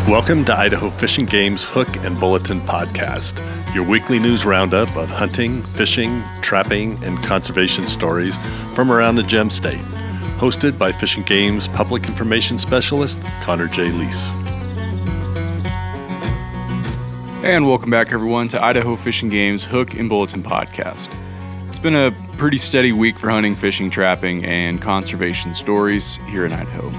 Welcome to Idaho Fish and Game's Hook and Bulletin podcast, your weekly news roundup of hunting, fishing, trapping, and conservation stories from around the Gem State. Hosted by Fish and Game's Public Information Specialist, Connor J. Lease. And welcome back, everyone, to Idaho Fish and Game's Hook and Bulletin podcast. It's been a pretty steady week for hunting, fishing, trapping, and conservation stories here in Idaho.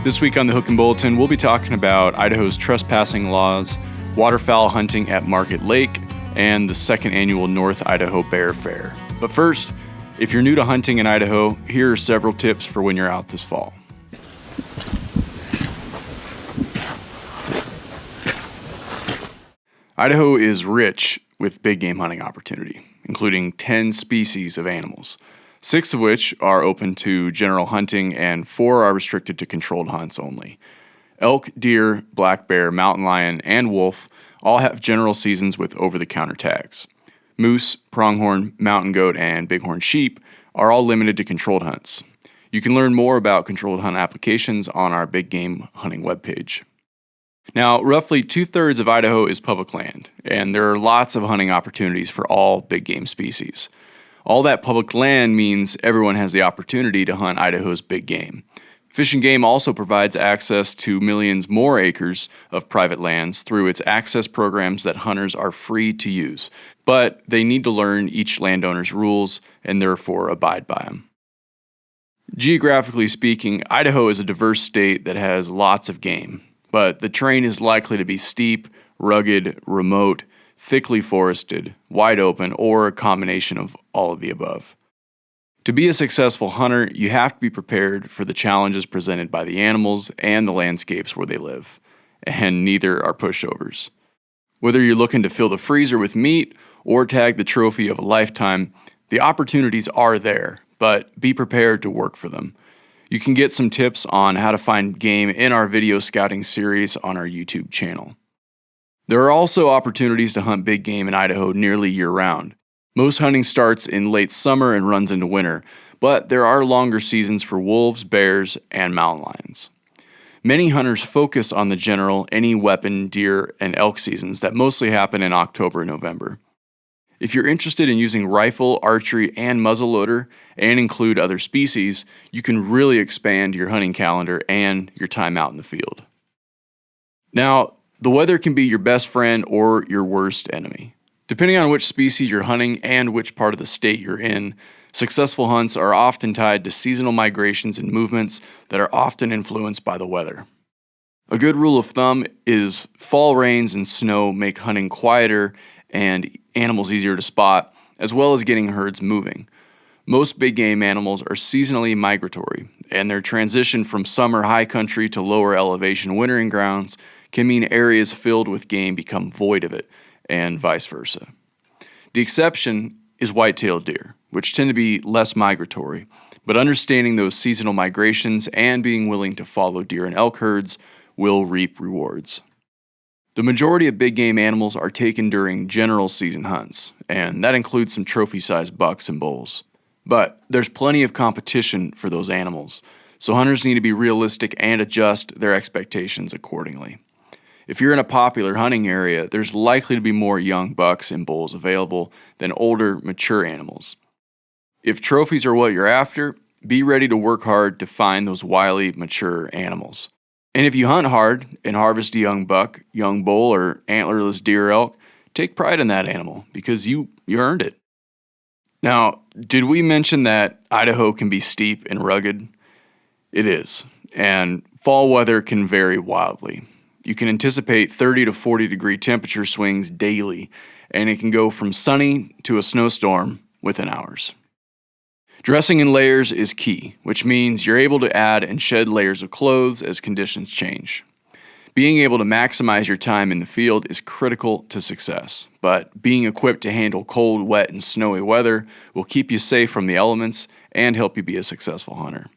This week on the Hook and Bulletin, we'll be talking about Idaho's trespassing laws, waterfowl hunting at Market Lake, and the second annual North Idaho Bear Fair. But first, if you're new to hunting in Idaho, here are several tips for when you're out this fall. Idaho is rich with big game hunting opportunity, including 10 species of animals. 6 of which are open to general hunting and 4 are restricted to controlled hunts only. Elk, deer, black bear, mountain lion, and wolf all have general seasons with over-the-counter tags. Moose, pronghorn, mountain goat, and bighorn sheep are all limited to controlled hunts. You can learn more about controlled hunt applications on our big game hunting webpage. Now, roughly 2/3 of Idaho is public land, and there are lots of hunting opportunities for all big game species. All that public land means everyone has the opportunity to hunt Idaho's big game. Fish and Game also provides access to millions more acres of private lands through its access programs that hunters are free to use, but they need to learn each landowner's rules and therefore abide by them. Geographically speaking, Idaho is a diverse state that has lots of game, but the terrain is likely to be steep, rugged, remote, thickly forested, wide open, or a combination of all of the above. To be a successful hunter, you have to be prepared for the challenges presented by the animals and the landscapes where they live, and neither are pushovers. Whether you're looking to fill the freezer with meat or tag the trophy of a lifetime, the opportunities are there, but be prepared to work for them. You can get some tips on how to find game in our video scouting series on our YouTube channel. There are also opportunities to hunt big game in Idaho nearly year-round. Most hunting starts in late summer and runs into winter, but there are longer seasons for wolves, bears, and mountain lions. Many hunters focus on the general any weapon, deer, and elk seasons that mostly happen in October and November. If you're interested in using rifle, archery, and muzzleloader, and include other species, you can really expand your hunting calendar and your time out in the field. Now, the weather can be your best friend or your worst enemy. Depending on which species you're hunting and which part of the state you're in, successful hunts are often tied to seasonal migrations and movements that are often influenced by the weather. A good rule of thumb is fall rains and snow make hunting quieter and animals easier to spot, as well as getting herds moving. Most big game animals are seasonally migratory, and their transition from summer high country to lower elevation wintering grounds can mean areas filled with game become void of it, and vice versa. The exception is white-tailed deer, which tend to be less migratory, but understanding those seasonal migrations and being willing to follow deer and elk herds will reap rewards. The majority of big game animals are taken during general season hunts, and that includes some trophy-sized bucks and bulls. But there's plenty of competition for those animals, so hunters need to be realistic and adjust their expectations accordingly. If you're in a popular hunting area, there's likely to be more young bucks and bulls available than older, mature animals. If trophies are what you're after, be ready to work hard to find those wily, mature animals. And if you hunt hard and harvest a young buck, young bull, or antlerless deer or elk, take pride in that animal because you earned it. Now, did we mention that Idaho can be steep and rugged? It is, and fall weather can vary wildly. You can anticipate 30 to 40 degree temperature swings daily, and it can go from sunny to a snowstorm within hours. Dressing in layers is key, which means you're able to add and shed layers of clothes as conditions change. Being able to maximize your time in the field is critical to success, but being equipped to handle cold, wet, and snowy weather will keep you safe from the elements and help you be a successful hunter.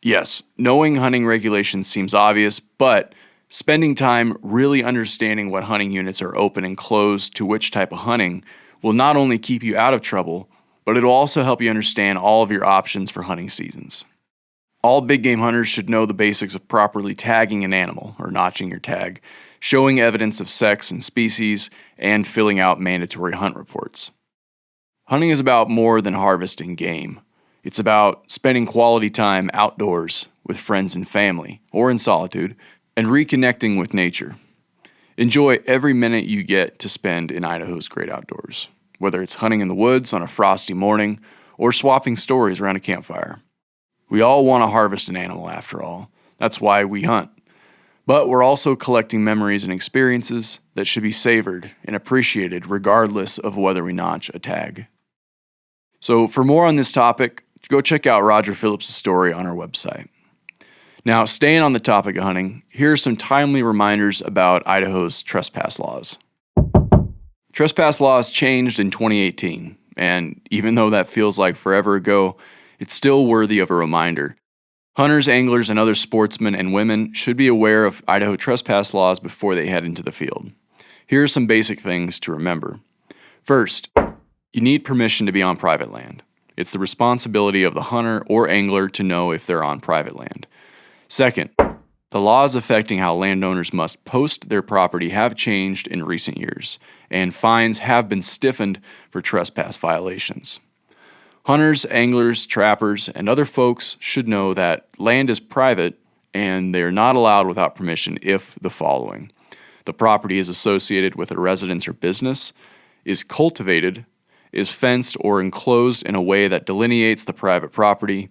Yes, knowing hunting regulations seems obvious, but Spending time really understanding what hunting units are open and closed to which type of hunting will not only keep you out of trouble, but it'll also help you understand all of your options for hunting seasons. All big game hunters should know the basics of properly tagging an animal, or notching your tag, showing evidence of sex and species, and filling out mandatory hunt reports. Hunting is about more than harvesting game. It's about spending quality time outdoors with friends and family, or in solitude, and reconnecting with nature. Enjoy every minute you get to spend in Idaho's great outdoors, whether it's hunting in the woods on a frosty morning or swapping stories around a campfire. We all want to harvest an animal after all. That's why we hunt. But we're also collecting memories and experiences that should be savored and appreciated regardless of whether we notch a tag. So for more on this topic, go check out Roger Phillips' story on our website. Now, staying on the topic of hunting, here are some timely reminders about Idaho's trespass laws. Trespass laws changed in 2018, and even though that feels like forever ago, it's still worthy of a reminder. Hunters, anglers, and other sportsmen and women should be aware of Idaho trespass laws before they head into the field. Here are some basic things to remember. First, you need permission to be on private land. It's the responsibility of the hunter or angler to know if they're on private land. Second, the laws affecting how landowners must post their property have changed in recent years, and fines have been stiffened for trespass violations. Hunters, anglers, trappers, and other folks should know that land is private and they are not allowed without permission if the following: the property is associated with a residence or business, is cultivated, is fenced or enclosed in a way that delineates the private property,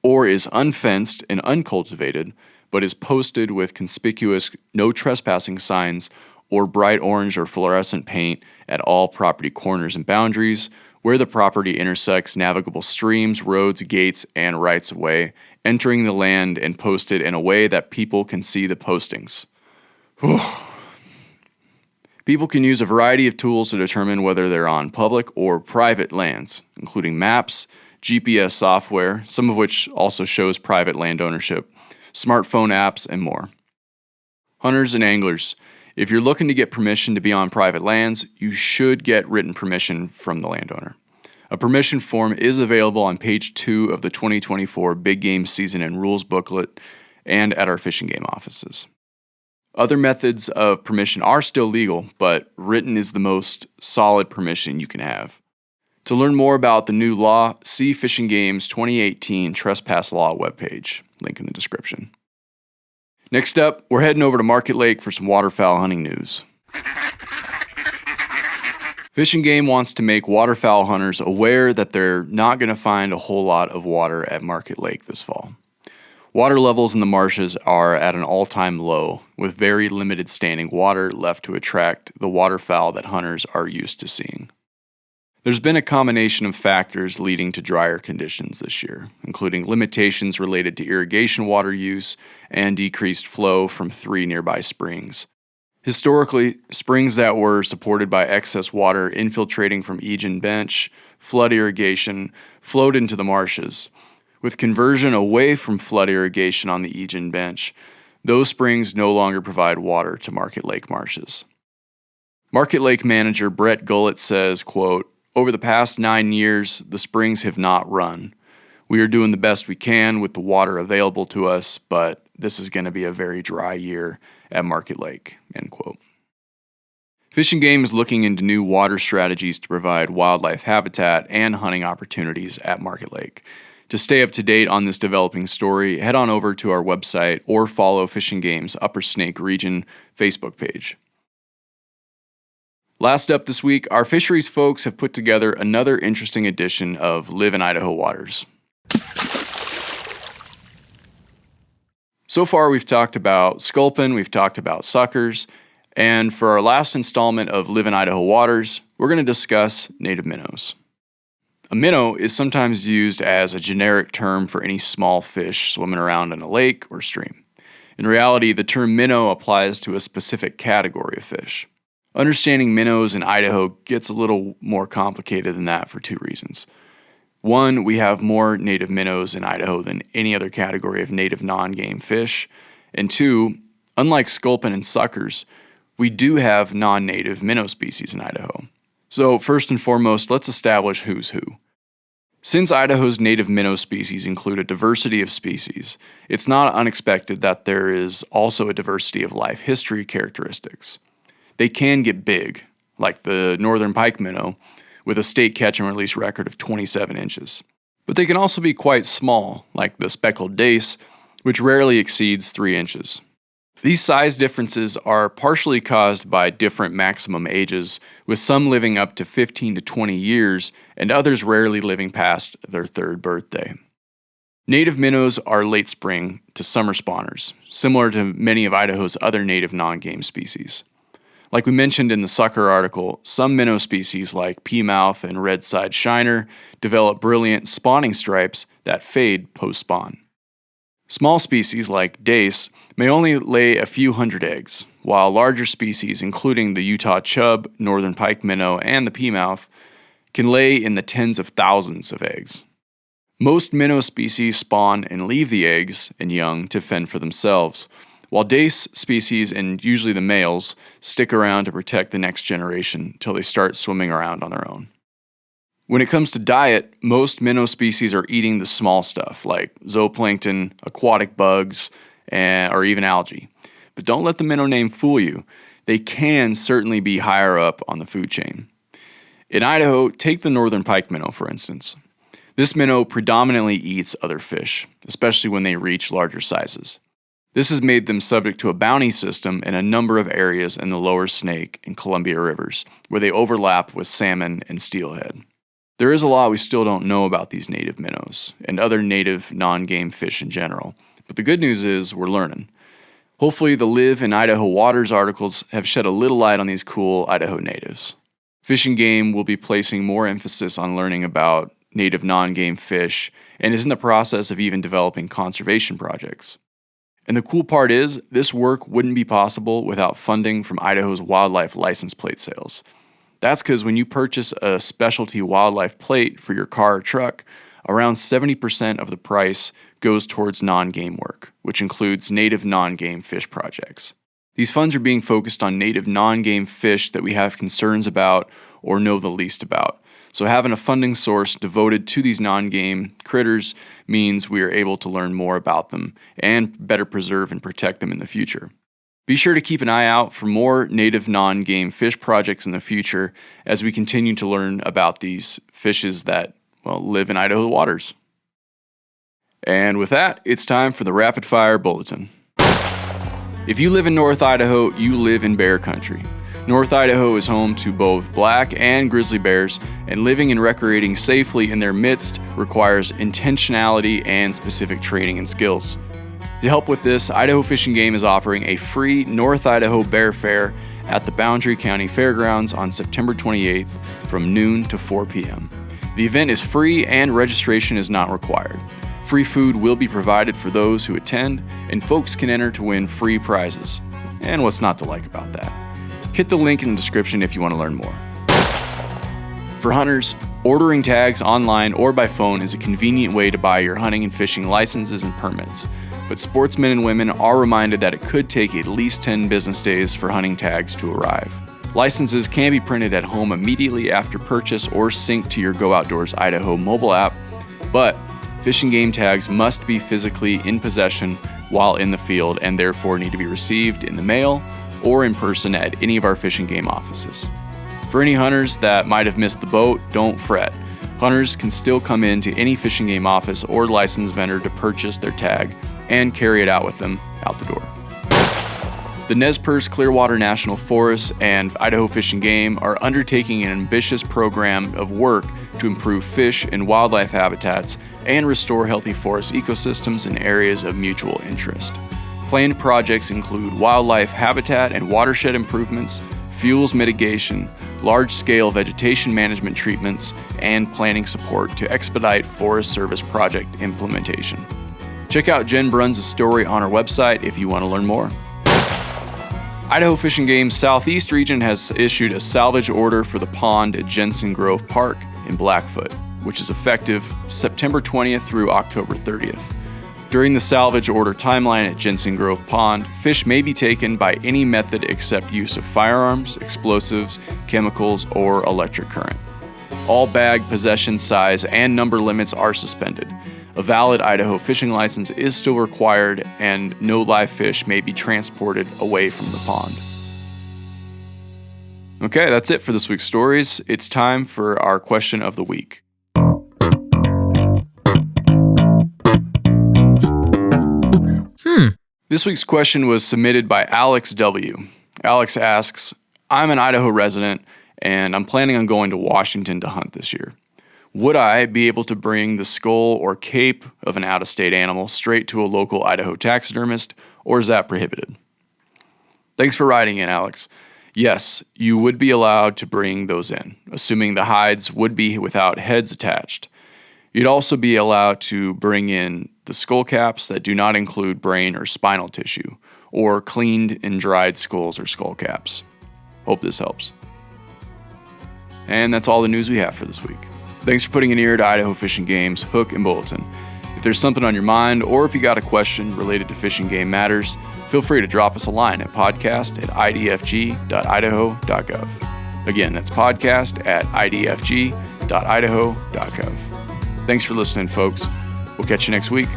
or is unfenced and uncultivated, but is posted with conspicuous no trespassing signs or bright orange or fluorescent paint at all property corners and boundaries, where the property intersects navigable streams, roads, gates, and rights-of-way, entering the land and posted in a way that people can see the postings. People can use a variety of tools to determine whether they're on public or private lands, including maps, GPS software, some of which also shows private land ownership, smartphone apps, and more. Hunters and anglers, if you're looking to get permission to be on private lands, you should get written permission from the landowner. A permission form is available on page 2 of the 2024 Big Game Season and Rules booklet and at our Fish and Game offices. Other methods of permission are still legal, but written is the most solid permission you can have. To learn more about the new law, see Fish and Game's 2018 Trespass Law webpage, link in the description. Next up, we're heading over to Market Lake for some waterfowl hunting news. Fish and Game wants to make waterfowl hunters aware that they're not going to find a whole lot of water at Market Lake this fall. Water levels in the marshes are at an all-time low, with very limited standing water left to attract the waterfowl that hunters are used to seeing. There's been a combination of factors leading to drier conditions this year, including limitations related to irrigation water use and decreased flow from 3 nearby springs. Historically, springs that were supported by excess water infiltrating from Egan Bench, flood irrigation, flowed into the marshes. With conversion away from flood irrigation on the Egan Bench, those springs no longer provide water to Market Lake marshes. Market Lake manager Brett Gullett says, quote, "Over the past 9 years, the springs have not run. We are doing the best we can with the water available to us, but this is going to be a very dry year at Market Lake," end quote. Fish and Game is looking into new water strategies to provide wildlife habitat and hunting opportunities at Market Lake. To stay up to date on this developing story, head on over to our website or follow Fish and Game's Upper Snake Region Facebook page. Last up this week, our fisheries folks have put together another interesting edition of Live in Idaho Waters. So far, we've talked about sculpin, we've talked about suckers, and for our last installment of Live in Idaho Waters, we're going to discuss native minnows. A minnow is sometimes used as a generic term for any small fish swimming around in a lake or stream. In reality, the term minnow applies to a specific category of fish. Understanding minnows in Idaho gets a little more complicated than that for 2 reasons. One, we have more native minnows in Idaho than any other category of native non-game fish. And 2, Unlike sculpin and suckers, we do have non-native minnow species in Idaho. So first and foremost, let's establish who's who. Since Idaho's native minnow species include a diversity of species, it's not unexpected that there is also a diversity of life history characteristics. They can get big, like the northern pike minnow, with a state catch and release record of 27 inches. But they can also be quite small, like the speckled dace, which rarely exceeds 3 inches. These size differences are partially caused by different maximum ages, with some living up to 15 to 20 years and others rarely living past their third birthday. Native minnows are late spring to summer spawners, similar to many of Idaho's other native non-game species. Like we mentioned in the sucker article, some minnow species like peamouth and red-side shiner develop brilliant spawning stripes that fade post-spawn. Small species like dace may only lay a few hundred eggs, while larger species, including the Utah chub, northern pike minnow, and the peamouth, can lay in the tens of thousands of eggs. Most minnow species spawn and leave the eggs and young to fend for themselves, while dace species, and usually the males, stick around to protect the next generation until they start swimming around on their own. When it comes to diet, most minnow species are eating the small stuff like zooplankton, aquatic bugs, or even algae. But don't let the minnow name fool you. They can certainly be higher up on the food chain. In Idaho, take the northern pike minnow, for instance. This minnow predominantly eats other fish, especially when they reach larger sizes. This has made them subject to a bounty system in a number of areas in the lower Snake and Columbia rivers, where they overlap with salmon and steelhead. There is a lot we still don't know about these native minnows and other native non-game fish in general, but the good news is we're learning. Hopefully the Live in Idaho Waters articles have shed a little light on these cool Idaho natives. Fish and Game will be placing more emphasis on learning about native non-game fish and is in the process of even developing conservation projects. And the cool part is, this work wouldn't be possible without funding from Idaho's wildlife license plate sales. That's because when you purchase a specialty wildlife plate for your car or truck, around 70% of the price goes towards non-game work, which includes native non-game fish projects. These funds are being focused on native non-game fish that we have concerns about or know the least about. So having a funding source devoted to these non-game critters means we are able to learn more about them and better preserve and protect them in the future. Be sure to keep an eye out for more native non-game fish projects in the future as we continue to learn about these fishes that, live in Idaho waters. And with that, it's time for the Rapid Fire Bulletin. If you live in North Idaho, you live in bear country. North Idaho is home to both black and grizzly bears, and living and recreating safely in their midst requires intentionality and specific training and skills. To help with this, Idaho Fish and Game is offering a free North Idaho Bear Fair at the Boundary County Fairgrounds on September 28th from noon to 4 p.m. The event is free and registration is not required. Free food will be provided for those who attend, and folks can enter to win free prizes. And what's not to like about that? Hit the link in the description if you want to learn more. For hunters, ordering tags online or by phone is a convenient way to buy your hunting and fishing licenses and permits. But sportsmen and women are reminded that it could take at least 10 business days for hunting tags to arrive. Licenses can be printed at home immediately after purchase or synced to your Go Outdoors Idaho mobile app, but Fish and Game tags must be physically in possession while in the field and therefore need to be received in the mail or in person at any of our Fish and Game offices. For any hunters that might have missed the boat, don't fret. Hunters can still come into any Fish and Game office or licensed vendor to purchase their tag and carry it out with them out the door. The Nez Perce Clearwater National Forest and Idaho Fish and Game are undertaking an ambitious program of work to improve fish and wildlife habitats and restore healthy forest ecosystems in areas of mutual interest. Planned projects include wildlife habitat and watershed improvements, fuels mitigation, large-scale vegetation management treatments, and planning support to expedite Forest Service project implementation. Check out Jen Bruns' story on our website if you want to learn more. Idaho Fish and Game's Southeast region has issued a salvage order for the pond at Jensen Grove Park in Blackfoot, which is effective September 20th through October 30th. During the salvage order timeline at Jensen Grove Pond, fish may be taken by any method except use of firearms, explosives, chemicals, or electric current. All bag, possession size, and number limits are suspended. A valid Idaho fishing license is still required, and no live fish may be transported away from the pond. Okay, that's it for this week's stories. It's time for our question of the week. This week's question was submitted by Alex W. Alex asks, I'm an Idaho resident and I'm planning on going to Washington to hunt this year. Would I be able to bring the skull or cape of an out-of-state animal straight to a local Idaho taxidermist, or is that prohibited? Thanks for writing in, Alex. Yes, you would be allowed to bring those in, assuming the hides would be without heads attached. You'd also be allowed to bring in the skull caps that do not include brain or spinal tissue, or cleaned and dried skulls or skull caps. Hope this helps. And that's all the news we have for this week. Thanks for putting an ear to Idaho Fish and Game's Hook and Bulletin. If there's something on your mind, or if you got a question related to fish and game matters, feel free to drop us a line at podcast@idfg.idaho.gov. Again, that's podcast@idfg.idaho.gov. Thanks for listening, folks. We'll catch you next week.